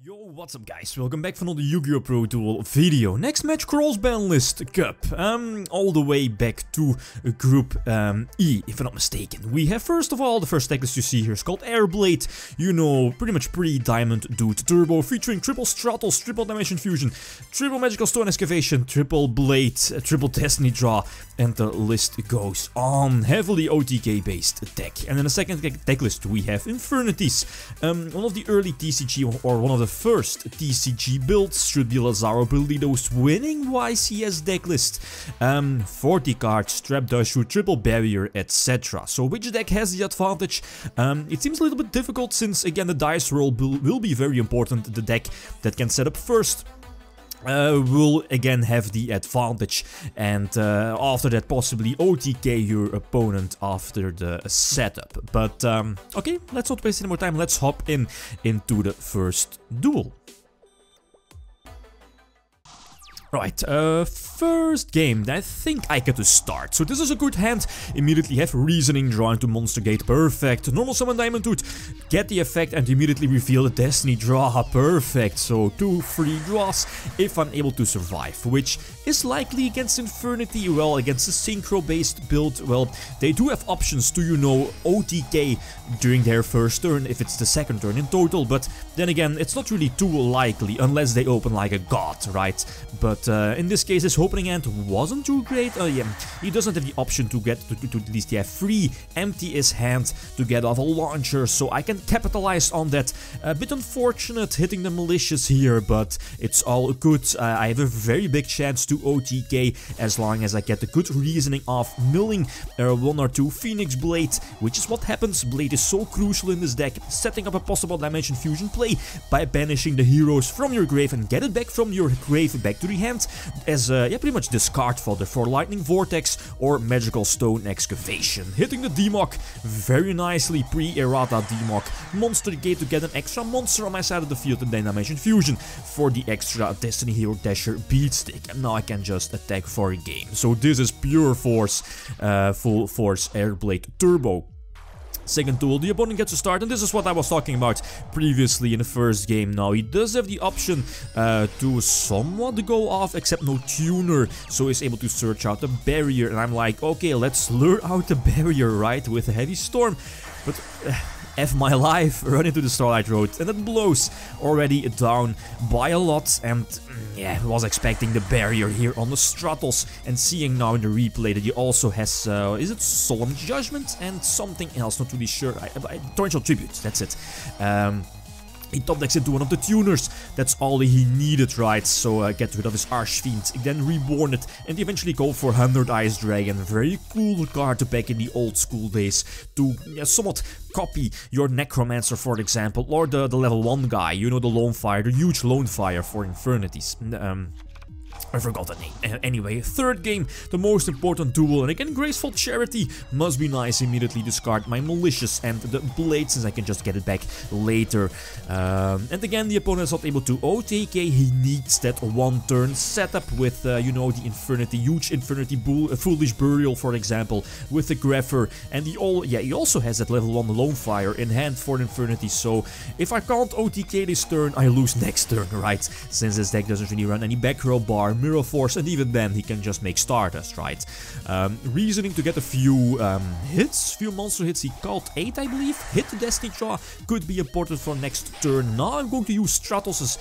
Yo, what's up guys, welcome back for another YgoPro duel video. Next match, Cross-Banlist Cup, all the way back to Group E, if I'm not mistaken. We have first of all, the first deck list you see here is called Airblade. You know, pretty much pre-Diamond Dude Turbo, featuring triple Stratos, triple Dimension Fusion, triple Magical Stone Excavation, triple Blade, triple Destiny Draw, and the list goes on. Heavily OTK based deck. And in the second deck list we have Infernities, one of the early TCG, or one of the first TCG builds, should be Lazaro Perlido's winning YCS decklist. 40 cards, Trap Dashwood, Triple Barrier, etc. So which deck has the advantage? It seems a little bit difficult since, again, the dice roll will be very important. The deck that can set up first will again have the advantage, and after that possibly OTK your opponent after the setup. But okay, let's not waste any more time, let's hop into the first duel. Right, first game, I think I get to start. So this is a good hand. Immediately have Reasoning, draw into Monster Gate, perfect. Normal Summon Diamond Dude, get the effect and immediately reveal the Destiny Draw, perfect. So 2 free draws if I'm able to survive, which is likely against Infernity. Well, against the Synchro based build, well, they do have options to, you know, OTK during their first turn if it's the second turn in total, but then again, it's not really too likely unless they open like a god, right? But in this case, his opening hand wasn't too great. Yeah, he doesn't have the option to get to at least free empty his hand to get off a launcher, so I can capitalize on that. A bit unfortunate hitting the malicious here, but it's all good. I have a very big chance to OTK as long as I get the good reasoning off, milling 1 or 2 Phoenix Blade, which is what happens. Blade is so crucial in this deck, setting up a possible Dimension Fusion play by banishing the heroes from your grave and get it back from your grave back to the hand as yeah, pretty much discard fodder for Lightning Vortex or Magical Stone Excavation. Hitting the Demok very nicely, pre-errata Demok, Monster Gate to get an extra monster on my side of the field, and then Dimension Fusion for the extra Destiny Hero Dasher Beatstick, and now I can just attack for a game. So this is pure force, full force Airblade Turbo. Second duel, the opponent gets to start, and this is what I was talking about previously in the first game. Now, he does have the option to somewhat go off, except no tuner, so he's able to search out the barrier, and I'm like, okay, let's lure out the barrier, right, with a heavy storm, but F my life, run into the Starlight Road, and it blows already down by a lot, and yeah, was expecting the barrier here on the Stratos, and seeing now in the replay that he also has, is it Solemn Judgment and something else, not really sure, Torrential Tribute, that's it. He top decks into one of the tuners, that's all he needed, right? So get rid of his Archfiend, then reborn it, and eventually go for 100 Ice Dragon. Very cool card to back in the old school days to somewhat copy your Necromancer, for example, or the level 1 guy, you know, the Lone Fire, the huge Lone Fire for Infernities. I forgot the name. Anyway, third game, the most important duel, and again, Graceful Charity must be nice. Immediately discard my Malicious and the Blade, since I can just get it back later. And again, the opponent is not able to OTK. He needs that one turn setup with, you know, the Infernity, huge Infernity Foolish Burial, for example, with the Greffer, and he also has that level 1 Lone Fire in hand for Infernity. So if I can't OTK this turn, I lose next turn, right? Since this deck doesn't really run any back row bar, Mirror Force, and even then he can just make Stardust, right? Reasoning to get a few few monster hits. He called 8, I believe. Hit the Destiny Draw, could be important for next turn. Now I'm going to use Stratos'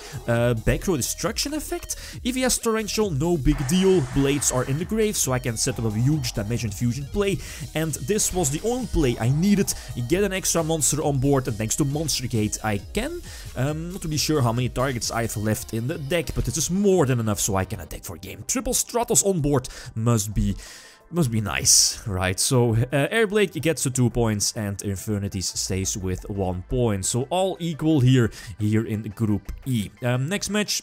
back row destruction effect. If he has Torrential, no big deal. Blades are in the grave, so I can set up a huge Dimension Fusion play, and this was the only play I needed. Get an extra monster on board, and thanks to Monster Gate I can. Not really sure how many targets I've left in the deck, but this is more than enough so I can attack for game. Triple Stratos on board must be nice, right? So Airblade gets to 2 points and Infernities stays with 1 point. So all equal here in Group E. Next match,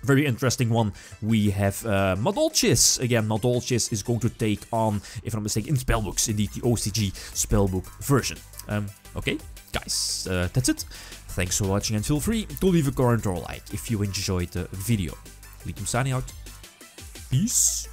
very interesting one. We have Madolchis. Again, Madolchis is going to take on, if I'm not mistaken, in Spellbooks, indeed the OCG Spellbook version. Okay, guys, that's it. Thanks for watching, and feel free to leave a comment or a like if you enjoyed the video. Lithium signing out. Peace.